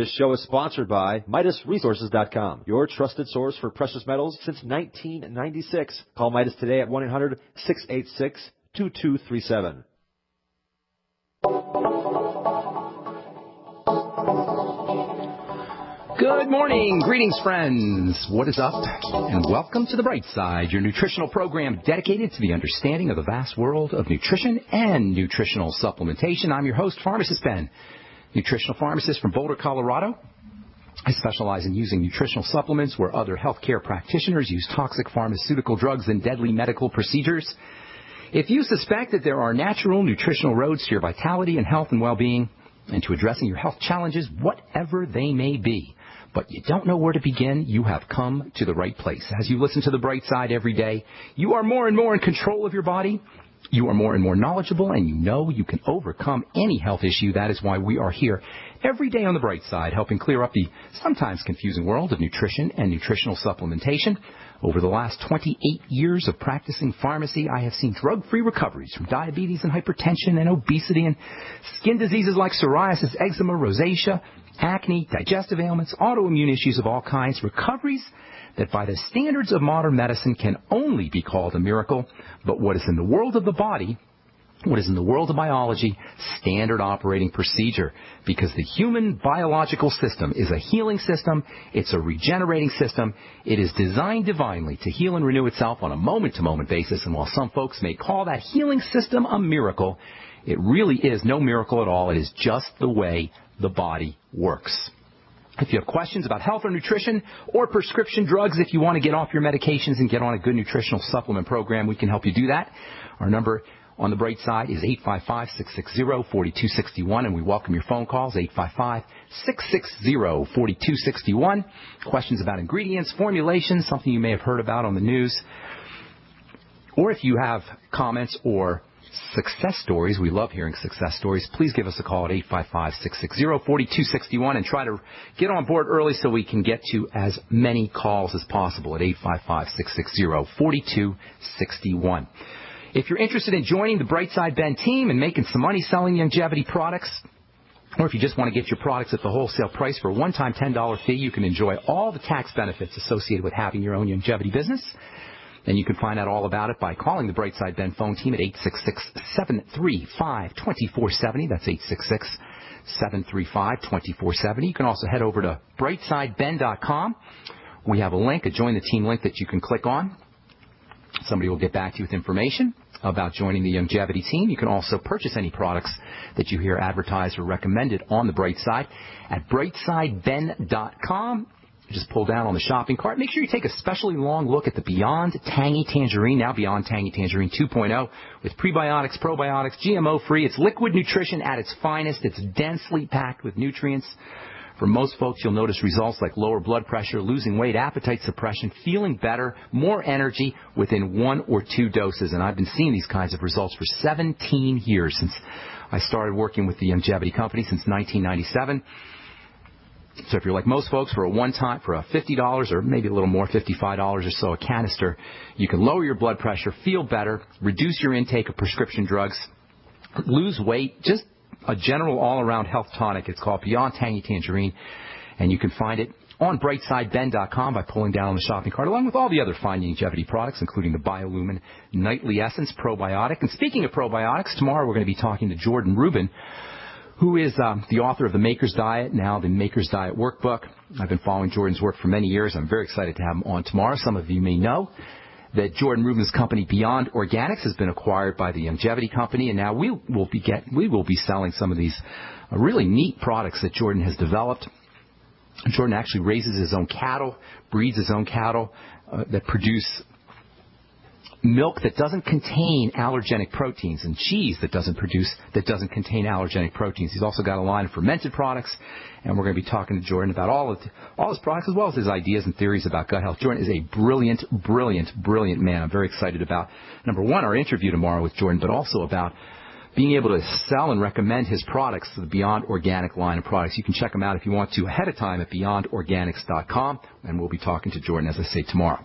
This show is sponsored by MidasResources.com, your trusted source for precious metals since 1996. Call Midas today at 1-800-686-2237. Good morning. Greetings, friends. What is up? And welcome to the Brightside, your nutritional program dedicated to the understanding of the vast world of nutrition and nutritional supplementation. I'm your host, Pharmacist Ben, nutritional pharmacist from Boulder, Colorado. I specialize in using nutritional supplements where other healthcare practitioners use toxic pharmaceutical drugs and deadly medical procedures. If you suspect that there are natural nutritional roads to your vitality and health and well-being and to addressing your health challenges, whatever they may be, but you don't know where to begin, you have come to the right place. As you listen to the Bright Side every day, you are more and more in control of your body. You are more and more knowledgeable, and you know you can overcome any health issue. That is why we are here every day on the Bright Side, helping clear up the sometimes confusing world of nutrition and nutritional supplementation. Over the last 28 years of practicing pharmacy, I have seen drug-free recoveries from diabetes and hypertension and obesity and skin diseases like psoriasis, eczema, rosacea, acne, digestive ailments, autoimmune issues of all kinds, recoveries that by the standards of modern medicine can only be called a miracle. But what is in the world of the body, what is in the world of biology, standard operating procedure, because the human biological system is a healing system. It's a regenerating system. It is designed divinely to heal and renew itself on a moment-to-moment basis. And while some folks may call that healing system a miracle, it really is no miracle at all. It is just the way the body works. If you have questions about health or nutrition or prescription drugs, if you want to get off your medications and get on a good nutritional supplement program, we can help you do that. Our number on the Bright Side is 855-660-4261, and we welcome your phone calls, 855-660-4261. Questions about ingredients, formulations, something you may have heard about on the news. Or if you have comments or success stories, we love hearing success stories, please give us a call at 855-660-4261 and try to get on board early so we can get to as many calls as possible at 855-660-4261. If you're interested in joining the Brightside Ben team and making some money selling longevity products, or if you just want to get your products at the wholesale price for a one-time $10 fee, you can enjoy all the tax benefits associated with having your own longevity business. And you can find out all about it by calling the Brightside Ben phone team at 866-735-2470. That's 866-735-2470. You can also head over to brightsideben.com. We have a link, a Join the Team link that you can click on. Somebody will get back to you with information about joining the longevity team. You can also purchase any products that you hear advertised or recommended on the Bright Side at brightsideben.com. Just pull down on the shopping cart. Make sure you take a specially long look at the Beyond Tangy Tangerine, now Beyond Tangy Tangerine 2.0, with prebiotics, probiotics, GMO-free. It's liquid nutrition at its finest. It's densely packed with nutrients. For most folks, you'll notice results like lower blood pressure, losing weight, appetite suppression, feeling better, more energy within 1 or 2 doses. And I've been seeing these kinds of results for 17 years since I started working with the longevity company since 1997. So if you're like most folks, for a one-time, for a $50 or maybe a little more, $55 or so a canister, you can lower your blood pressure, feel better, reduce your intake of prescription drugs, lose weight, just a general all-around health tonic. It's called Beyond Tangy Tangerine, and you can find it on brightsideben.com by pulling down on the shopping cart, along with all the other fine longevity products, including the BioLumin Nightly Essence Probiotic. And speaking of probiotics, tomorrow we're going to be talking to Jordan Rubin, who is the author of The Maker's Diet, now the Maker's Diet Workbook. I've been following Jordan's work for many years. I'm very excited to have him on tomorrow. Some of you may know that Jordan Rubin's company, Beyond Organics, has been acquired by the longevity company, and now we will be selling some of these really neat products that Jordan has developed. Jordan actually raises his own cattle, breeds his own cattle that produce milk that doesn't contain allergenic proteins, and cheese that doesn't contain allergenic proteins. He's also got a line of fermented products, and we're going to be talking to Jordan about all his products as well as his ideas and theories about gut health. Jordan is a brilliant man. I'm very excited about, number one, our interview tomorrow with Jordan, but also about being able to sell and recommend his products to the Beyond Organic line of products. You can check them out if you want to ahead of time at beyondorganics.com, and we'll be talking to Jordan, as I say, tomorrow.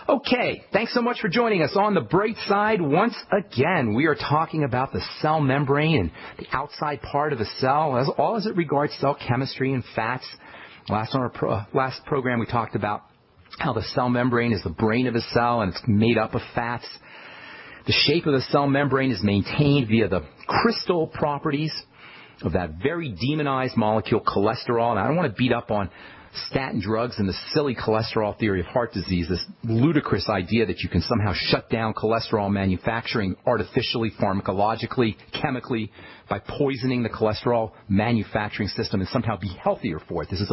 Okay, thanks so much for joining us on the Brightside once again. We are talking about the cell membrane and the outside part of the cell, as it regards cell chemistry and fats. Last program we talked about how the cell membrane is the brain of a cell and it's made up of fats. The shape of the cell membrane is maintained via the crystal properties of that very demonized molecule, cholesterol. And I don't want to beat up on statin drugs and the silly cholesterol theory of heart disease, this ludicrous idea that you can somehow shut down cholesterol manufacturing artificially, pharmacologically, chemically, by poisoning the cholesterol manufacturing system and somehow be healthier for it. This is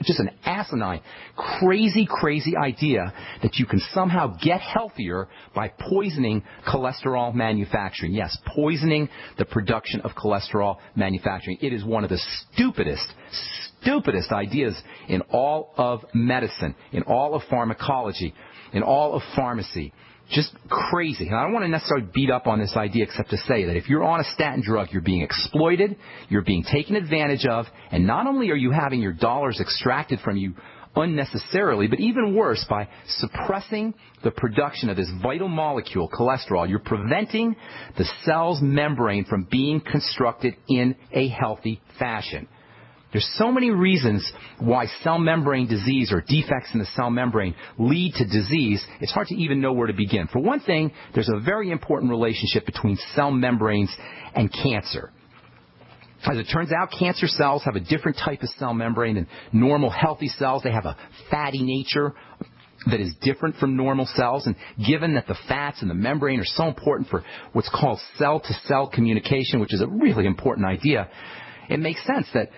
just an asinine, crazy idea that you can somehow get healthier by poisoning cholesterol manufacturing. Yes, poisoning the production of cholesterol manufacturing. It is one of the stupidest ideas in all of medicine, in all of pharmacology, in all of pharmacy. Just crazy. And I don't want to necessarily beat up on this idea except to say that if you're on a statin drug, you're being exploited, you're being taken advantage of, and not only are you having your dollars extracted from you unnecessarily, but even worse, by suppressing the production of this vital molecule, cholesterol, you're preventing the cell's membrane from being constructed in a healthy fashion. There's so many reasons why cell membrane disease or defects in the cell membrane lead to disease, it's hard to even know where to begin. For one thing, there's a very important relationship between cell membranes and cancer. As it turns out, cancer cells have a different type of cell membrane than normal healthy cells. They have a fatty nature that is different from normal cells, and given that the fats in the membrane are so important for what's called cell-to-cell communication, which is a really important idea, it makes sense that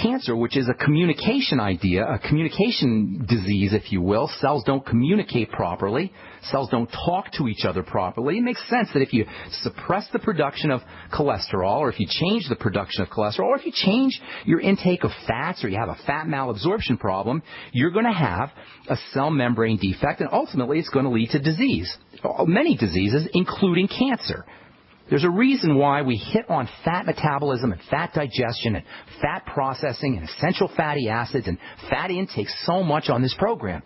cancer, which is a communication idea, a communication disease, if you will, cells don't communicate properly, cells don't talk to each other properly. It makes sense that if you suppress the production of cholesterol, or if you change the production of cholesterol, or if you change your intake of fats, or you have a fat malabsorption problem, you're going to have a cell membrane defect, and ultimately it's going to lead to disease, many diseases, including cancer. There's a reason why we hit on fat metabolism and fat digestion and fat processing and essential fatty acids and fat intake so much on this program.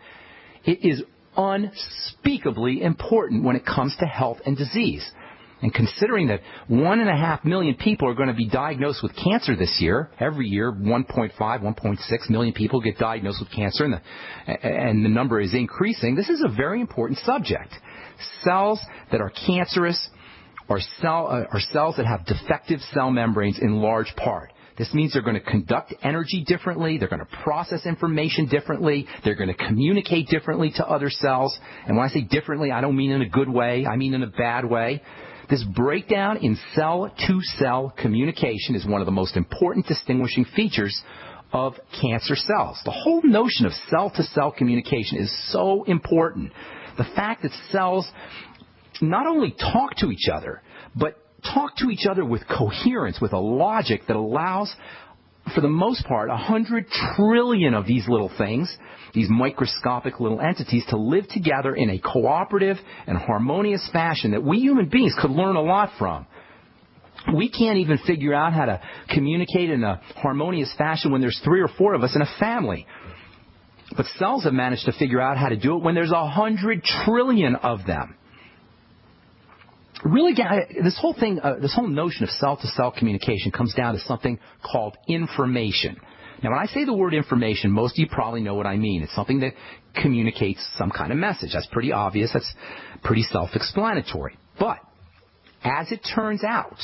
It is unspeakably important when it comes to health and disease. And considering that 1.5 million people are going to be diagnosed with cancer this year, every year 1.6 million people get diagnosed with cancer, and the number is increasing, this is a very important subject. Cells that are cancerous are cells that have defective cell membranes in large part. This means they're going to conduct energy differently, they're going to process information differently, they're going to communicate differently to other cells. And when I say differently, I don't mean in a good way, I mean in a bad way. This breakdown in cell-to-cell communication is one of the most important distinguishing features of cancer cells. The whole notion of cell-to-cell communication is so important. The fact that cells not only talk to each other, but talk to each other with coherence, with a logic that allows, for the most part, 100 trillion of these little things, these microscopic little entities, to live together in a cooperative and harmonious fashion that we human beings could learn a lot from. We can't even figure out how to communicate in a harmonious fashion when there's 3 or 4 of us in a family. But cells have managed to figure out how to do it when there's 100 trillion of them. Really, this whole notion of cell-to-cell communication comes down to something called information. Now, when I say the word information, most of you probably know what I mean. It's something that communicates some kind of message. That's pretty obvious. That's pretty self-explanatory. But, as it turns out,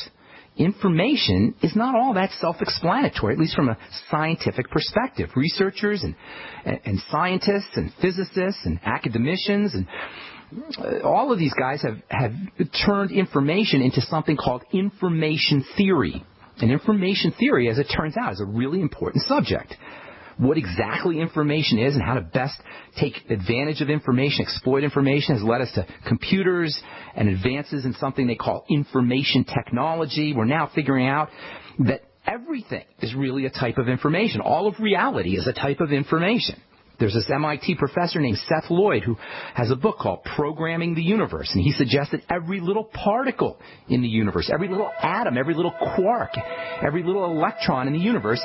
information is not all that self-explanatory, at least from a scientific perspective. Researchers and scientists and physicists and academicians and all of these guys have turned information into something called information theory. And information theory, as it turns out, is a really important subject. What exactly information is and how to best take advantage of information, exploit information, has led us to computers and advances in something they call information technology. We're now figuring out that everything is really a type of information. All of reality is a type of information. There's this MIT professor named Seth Lloyd who has a book called Programming the Universe, and he suggests that every little particle in the universe, every little atom, every little quark, every little electron in the universe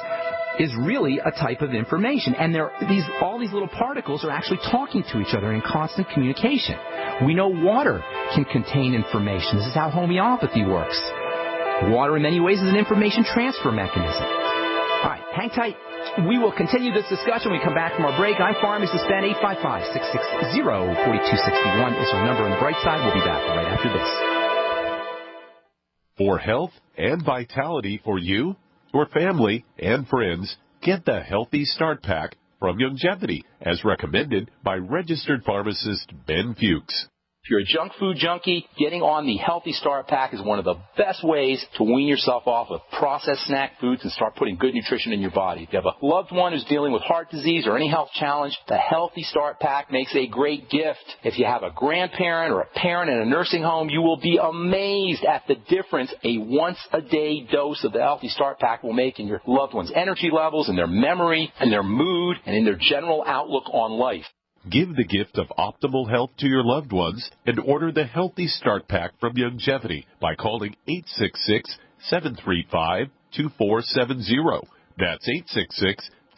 is really a type of information. And all these little particles are actually talking to each other in constant communication. We know water can contain information. This is how homeopathy works. Water, in many ways, is an information transfer mechanism. All right, hang tight. We will continue this discussion when we come back from our break. I'm Pharmacist Ben. 855-660-4261 is our number on the Brightside. We'll be back right after this. For health and vitality for you, your family, and friends, get the Healthy Start Pack from Longevity, as recommended by registered pharmacist Ben Fuchs. If you're a junk food junkie, getting on the Healthy Start Pack is one of the best ways to wean yourself off of processed snack foods and start putting good nutrition in your body. If you have a loved one who's dealing with heart disease or any health challenge, the Healthy Start Pack makes a great gift. If you have a grandparent or a parent in a nursing home, you will be amazed at the difference a once-a-day dose of the Healthy Start Pack will make in your loved one's energy levels, in their memory, in their mood, and in their general outlook on life. Give the gift of optimal health to your loved ones and order the Healthy Start Pack from Longevity by calling 866-735-2470. That's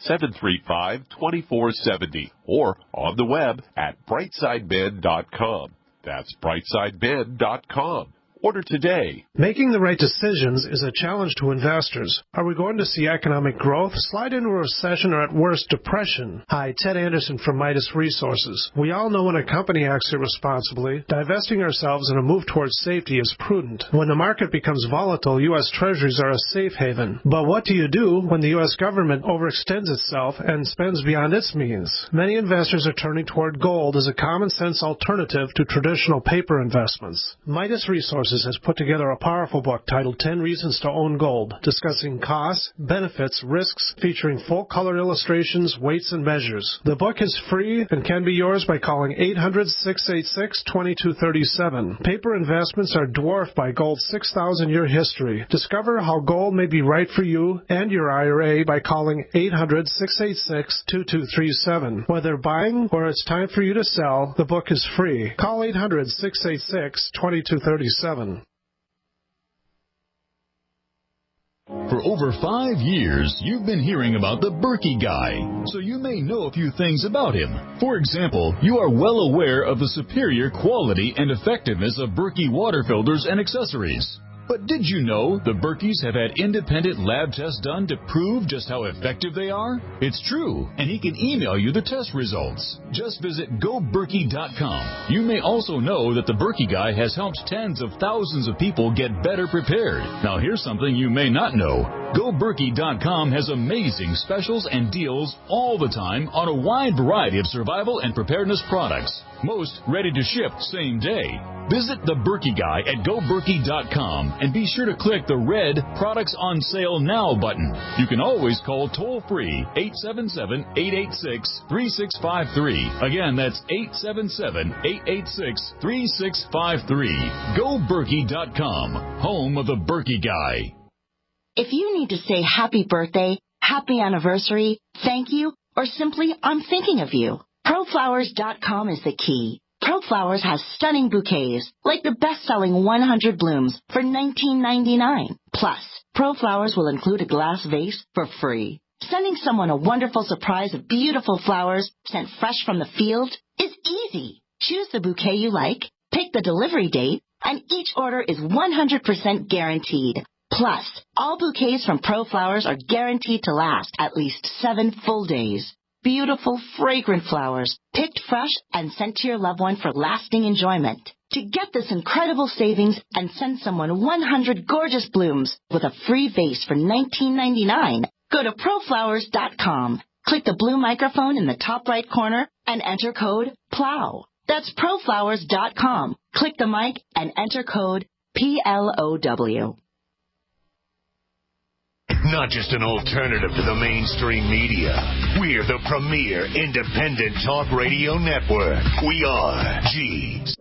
866-735-2470 or on the web at brightsideben.com. That's brightsideben.com. Order today. Making the right decisions is a challenge to investors. Are we going to see economic growth, slide into a recession, or at worst, depression? Hi, Ted Anderson from Midas Resources. We all know when a company acts irresponsibly, divesting ourselves in a move towards safety is prudent. When the market becomes volatile, U.S. Treasuries are a safe haven. But what do you do when the U.S. government overextends itself and spends beyond its means? Many investors are turning toward gold as a common-sense alternative to traditional paper investments. Midas Resources has put together a powerful book titled 10 Reasons to Own Gold, discussing costs, benefits, risks, featuring full-color illustrations, weights, and measures. The book is free and can be yours by calling 800-686-2237. Paper investments are dwarfed by gold's 6,000-year history. Discover how gold may be right for you and your IRA by calling 800-686-2237. Whether buying or it's time for you to sell, the book is free. Call 800-686-2237. For over 5 years, you've been hearing about the Berkey Guy, so you may know a few things about him. For example, you are well aware of the superior quality and effectiveness of Berkey water filters and accessories. But did you know the Berkeys have had independent lab tests done to prove just how effective they are? It's true, and he can email you the test results. Just visit GoBerkey.com. You may also know that the Berkey Guy has helped tens of thousands of people get better prepared. Now here's something you may not know. GoBerkey.com has amazing specials and deals all the time on a wide variety of survival and preparedness products. Most ready to ship same day. Visit the Berkey Guy at GoBerkey.com and be sure to click the red Products on Sale Now button. You can always call toll-free 877-886-3653. Again, that's 877-886-3653. GoBerkey.com, home of the Berkey Guy. If you need to say happy birthday, happy anniversary, thank you, or simply I'm thinking of you, ProFlowers.com is the key. ProFlowers has stunning bouquets, like the best-selling 100 blooms for $19.99. Plus, ProFlowers will include a glass vase for free. Sending someone a wonderful surprise of beautiful flowers sent fresh from the field is easy. Choose the bouquet you like, pick the delivery date, and each order is 100% guaranteed. Plus, all bouquets from ProFlowers are guaranteed to last at least 7 full days. Beautiful, fragrant flowers, picked fresh and sent to your loved one for lasting enjoyment. To get this incredible savings and send someone 100 gorgeous blooms with a free vase for $19.99, go to ProFlowers.com. Click the blue microphone in the top right corner and enter code PLOW. That's ProFlowers.com. Click the mic and enter code PLOW. Not just an alternative to the mainstream media. We're the premier independent talk radio network. We are G's.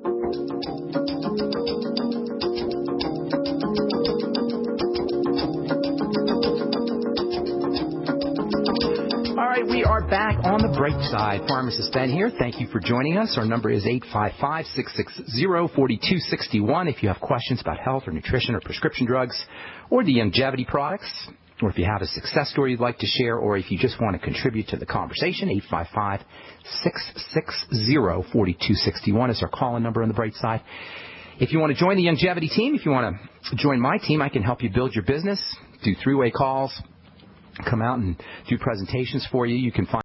All right, we are back on the Brightside. Pharmacist Ben here. Thank you for joining us. Our number is 855-660-4261. If you have questions about health or nutrition or prescription drugs or the longevity products, or if you have a success story you'd like to share, or if you just want to contribute to the conversation, 855-660-4261 is our call-in number on the Brightside. If you want to join the Longevity team, if you want to join my team, I can help you build your business, do three-way calls, come out and do presentations for you. You can find